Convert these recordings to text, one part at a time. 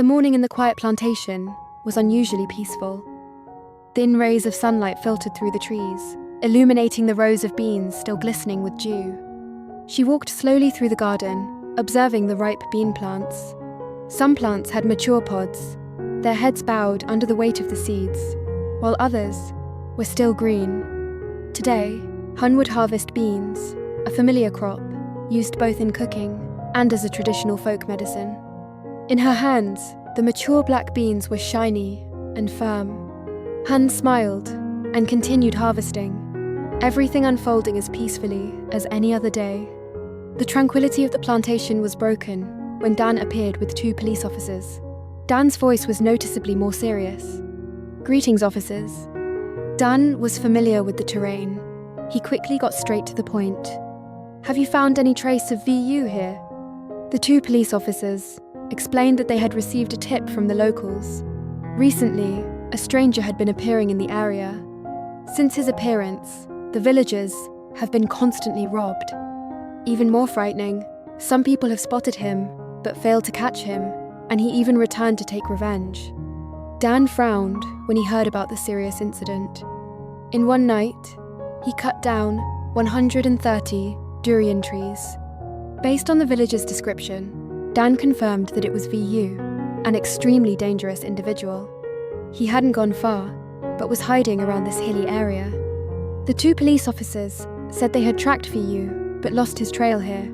The morning in the quiet plantation was unusually peaceful. Thin rays of sunlight filtered through the trees, illuminating the rows of beans still glistening with dew. She walked slowly through the garden, observing the ripe bean plants. Some plants had mature pods, their heads bowed under the weight of the seeds, while others were still green. Today, Han would harvest beans, a familiar crop, used both in cooking and as a traditional folk medicine. In her hands, the mature black beans were shiny and firm. Han smiled and continued harvesting, everything unfolding as peacefully as any other day. The tranquility of the plantation was broken when Dan appeared with 2 police officers. Dan's voice was noticeably more serious. "Greetings, officers." Dan was familiar with the terrain. He quickly got straight to the point. "Have you found any trace of VU here?" The 2 police officers explained that they had received a tip from the locals. Recently, a stranger had been appearing in the area. Since his appearance, the villagers have been constantly robbed. Even more frightening, some people have spotted him, but failed to catch him, and he even returned to take revenge. Dan frowned when he heard about the serious incident. In one night, he cut down 130 durian trees. Based on the villager's description, Dan confirmed that it was VU, an extremely dangerous individual. He hadn't gone far, but was hiding around this hilly area. The 2 police officers said they had tracked VU, but lost his trail here.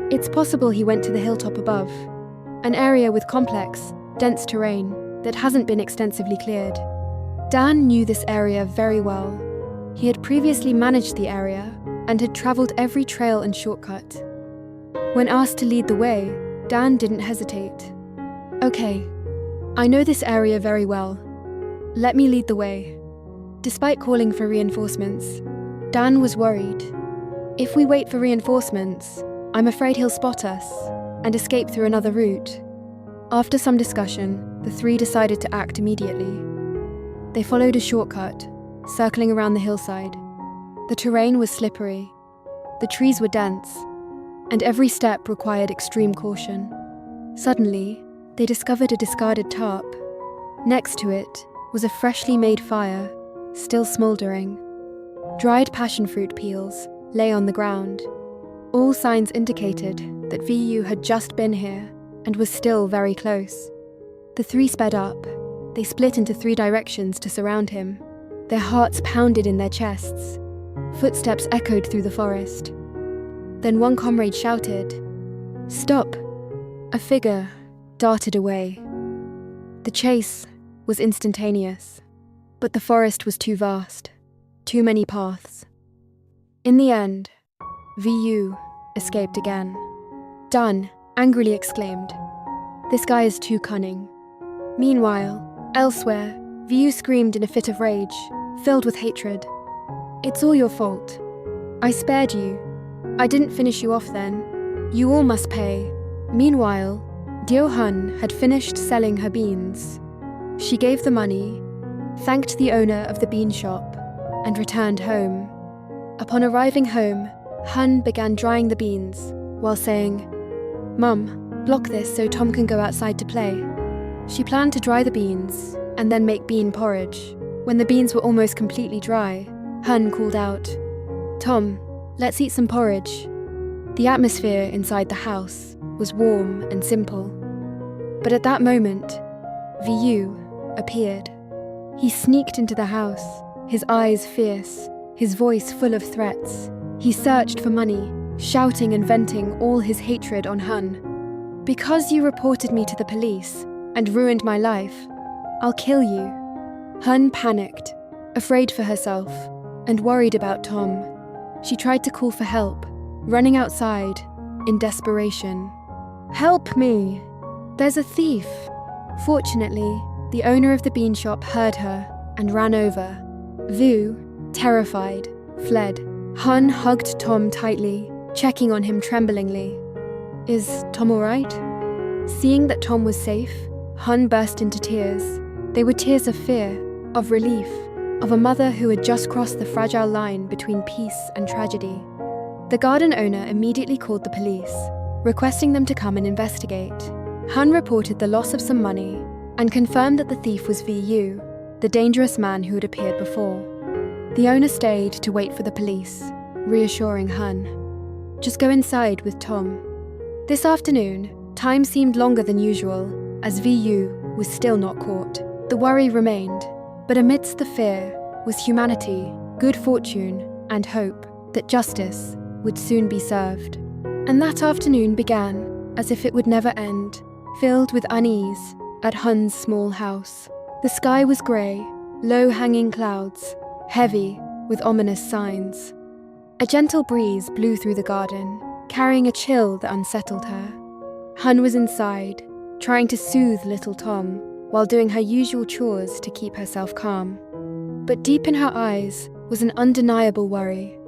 It's possible he went to the hilltop above, an area with complex, dense terrain that hasn't been extensively cleared. Dan knew this area very well. He had previously managed the area and had travelled every trail and shortcut. When asked to lead the way, Dan didn't hesitate. "Okay, I know this area very well. Let me lead the way." Despite calling for reinforcements, Dan was worried. "If we wait for reinforcements, I'm afraid he'll spot us and escape through another route." After some discussion, the 3 decided to act immediately. They followed a shortcut, circling around the hillside. The terrain was slippery, the trees were dense, and every step required extreme caution. Suddenly, they discovered a discarded tarp. Next to it was a freshly made fire, still smouldering. Dried passion fruit peels lay on the ground. All signs indicated that VU had just been here and was still very close. The 3 sped up. They split into 3 directions to surround him. Their hearts pounded in their chests. Footsteps echoed through the forest. Then one comrade shouted, "Stop!" A figure darted away. The chase was instantaneous, but the forest was too vast, too many paths. In the end, VU escaped again. Dan angrily exclaimed, "This guy is too cunning." Meanwhile, elsewhere, VU screamed in a fit of rage, filled with hatred. "It's all your fault. I spared you. I didn't finish you off then. You all must pay." Meanwhile, Dieu Han had finished selling her beans. She gave the money, thanked the owner of the bean shop, and returned home. Upon arriving home, Han began drying the beans while saying, "Mum, block this so Tom can go outside to play." She planned to dry the beans and then make bean porridge. When the beans were almost completely dry, Han called out, "Tom, let's eat some porridge." The atmosphere inside the house was warm and simple. But at that moment, VU appeared. He sneaked into the house, his eyes fierce, his voice full of threats. He searched for money, shouting and venting all his hatred on Han. "Because you reported me to the police and ruined my life, I'll kill you." Han panicked, afraid for herself, and worried about Tom. She tried to call for help, running outside in desperation. "Help me! There's a thief!" Fortunately, the owner of the bean shop heard her and ran over. Vu, terrified, fled. Han hugged Tom tightly, checking on him tremblingly. "Is Tom all right?" Seeing that Tom was safe, Han burst into tears. They were tears of fear, of relief, of a mother who had just crossed the fragile line between peace and tragedy. The garden owner immediately called the police, requesting them to come and investigate. Han reported the loss of some money and confirmed that the thief was Vu, the dangerous man who had appeared before. The owner stayed to wait for the police, reassuring Han. "Just go inside with Tom." This afternoon, time seemed longer than usual, as Vu was still not caught. The worry remained, but amidst the fear was humanity, good fortune, and hope that justice would soon be served. And that afternoon began as if it would never end, filled with unease at Han's small house. The sky was grey, low-hanging clouds, heavy with ominous signs. A gentle breeze blew through the garden, carrying a chill that unsettled her. Han was inside, trying to soothe little Tom while doing her usual chores to keep herself calm. But deep in her eyes was an undeniable worry,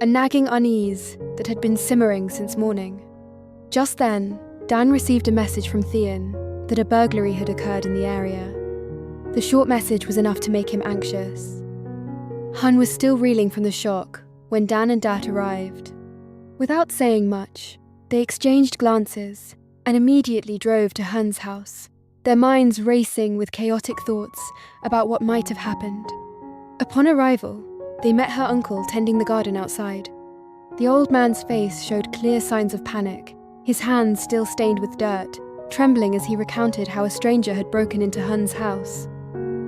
a nagging unease that had been simmering since morning. Just then, Dan received a message from Dieu that a burglary had occurred in the area. The short message was enough to make him anxious. Han was still reeling from the shock when Dan and Dat arrived. Without saying much, they exchanged glances and immediately drove to Han's house, their minds racing with chaotic thoughts about what might have happened. Upon arrival, they met her uncle tending the garden outside. The old man's face showed clear signs of panic, his hands still stained with dirt, trembling as he recounted how a stranger had broken into Han's house.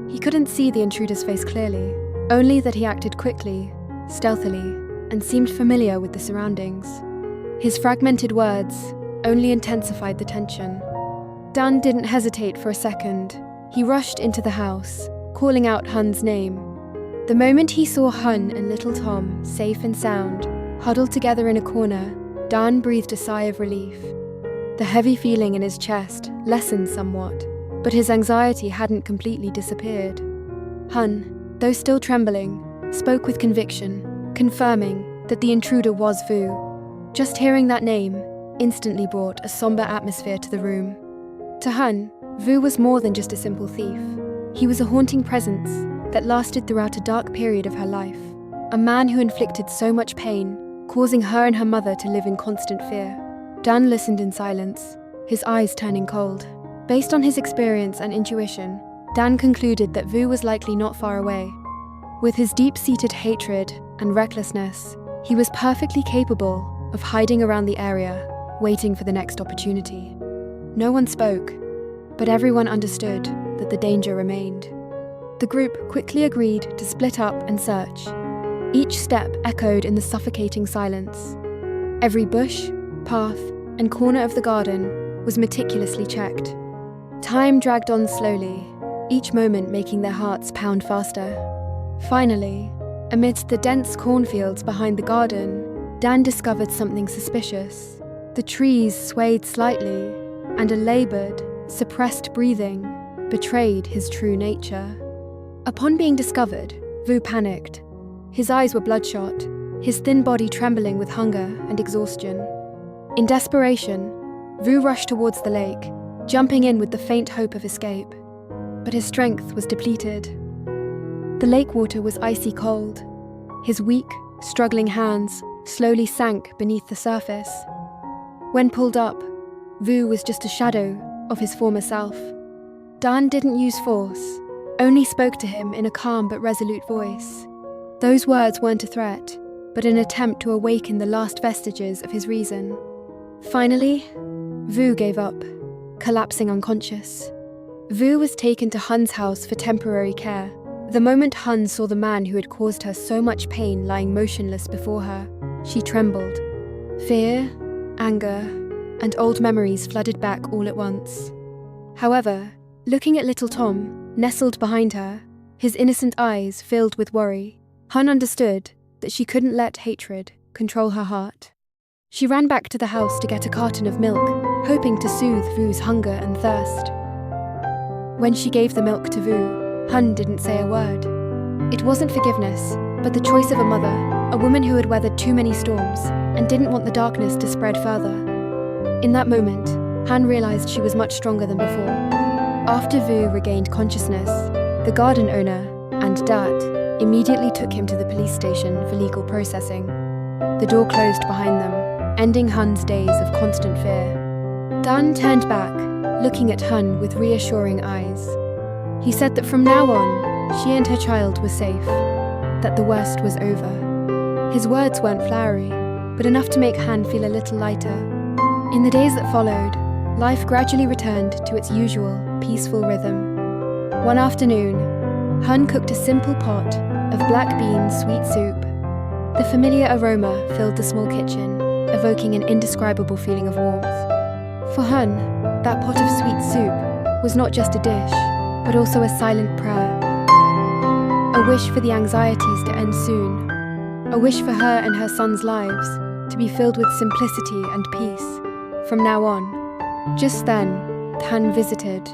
He couldn't see the intruder's face clearly, only that he acted quickly, stealthily, and seemed familiar with the surroundings. His fragmented words only intensified the tension. Dan didn't hesitate for a second. He rushed into the house, calling out Han's name. The moment he saw Han and little Tom, safe and sound, huddled together in a corner, Dan breathed a sigh of relief. The heavy feeling in his chest lessened somewhat, but his anxiety hadn't completely disappeared. Han, though still trembling, spoke with conviction, confirming that the intruder was Vu. Just hearing that name instantly brought a somber atmosphere to the room. To Han, Vu was more than just a simple thief. He was a haunting presence that lasted throughout a dark period of her life, a man who inflicted so much pain, causing her and her mother to live in constant fear. Dan listened in silence, his eyes turning cold. Based on his experience and intuition, Dan concluded that Vu was likely not far away. With his deep-seated hatred and recklessness, he was perfectly capable of hiding around the area, waiting for the next opportunity. No one spoke, but everyone understood that the danger remained. The group quickly agreed to split up and search. Each step echoed in the suffocating silence. Every bush, path, and corner of the garden was meticulously checked. Time dragged on slowly, each moment making their hearts pound faster. Finally, amidst the dense cornfields behind the garden, Dan discovered something suspicious. The trees swayed slightly, and a labored, suppressed breathing betrayed his true nature. Upon being discovered, Vu panicked. His eyes were bloodshot, his thin body trembling with hunger and exhaustion. In desperation, Vu rushed towards the lake, jumping in with the faint hope of escape. But his strength was depleted. The lake water was icy cold. His weak, struggling hands slowly sank beneath the surface. When pulled up, Vu was just a shadow of his former self. Dan didn't use force, only spoke to him in a calm but resolute voice. Those words weren't a threat, but an attempt to awaken the last vestiges of his reason. Finally, Vu gave up, collapsing unconscious. Vu was taken to Han's house for temporary care. The moment Han saw the man who had caused her so much pain lying motionless before her, she trembled. Fear, anger, and old memories flooded back all at once. However, looking at little Tom, nestled behind her, his innocent eyes filled with worry, Han understood that she couldn't let hatred control her heart. She ran back to the house to get a carton of milk, hoping to soothe Vu's hunger and thirst. When she gave the milk to Vu, Han didn't say a word. It wasn't forgiveness, but the choice of a mother, a woman who had weathered too many storms and didn't want the darkness to spread further. In that moment, Han realized she was much stronger than before. After Vu regained consciousness, the garden owner and Dat immediately took him to the police station for legal processing. The door closed behind them, ending Han's days of constant fear. Dan turned back, looking at Hun with reassuring eyes. He said that from now on, she and her child were safe, that the worst was over. His words weren't flowery, but enough to make Han feel a little lighter. In the days that followed, life gradually returned to its usual, peaceful rhythm. One afternoon, Hun cooked a simple pot of black bean sweet soup. The familiar aroma filled the small kitchen, evoking an indescribable feeling of warmth. For Hun, that pot of sweet soup was not just a dish, but also a silent prayer. A wish for the anxieties to end soon. A wish for her and her son's lives to be filled with simplicity and peace from now on. Just then, Tan visited.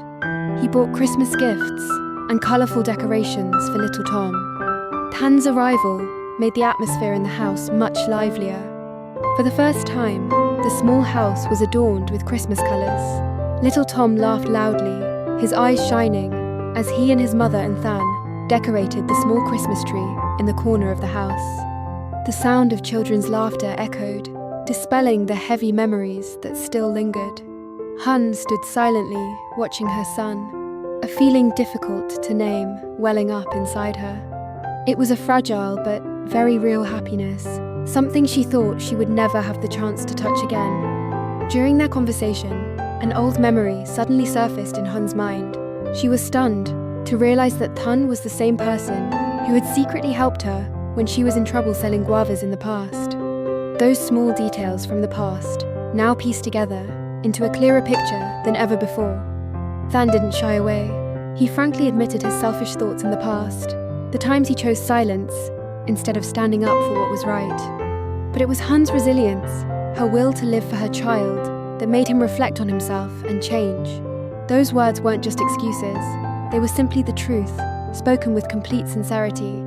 He brought Christmas gifts and colourful decorations for little Tom. Tan's arrival made the atmosphere in the house much livelier. For the first time, the small house was adorned with Christmas colours. Little Tom laughed loudly, his eyes shining, as he and his mother and Than decorated the small Christmas tree in the corner of the house. The sound of children's laughter echoed, dispelling the heavy memories that still lingered. Hun stood silently, watching her son, a feeling difficult to name welling up inside her. It was a fragile but very real happiness, something she thought she would never have the chance to touch again. During their conversation, an old memory suddenly surfaced in Hun's mind. She was stunned to realize that Tan was the same person who had secretly helped her when she was in trouble selling guavas in the past. Those small details from the past now pieced together into a clearer picture than ever before. Than didn't shy away. He frankly admitted his selfish thoughts in the past, the times he chose silence instead of standing up for what was right. But it was Hun's resilience, her will to live for her child, that made him reflect on himself and change. Those words weren't just excuses, they were simply the truth, spoken with complete sincerity.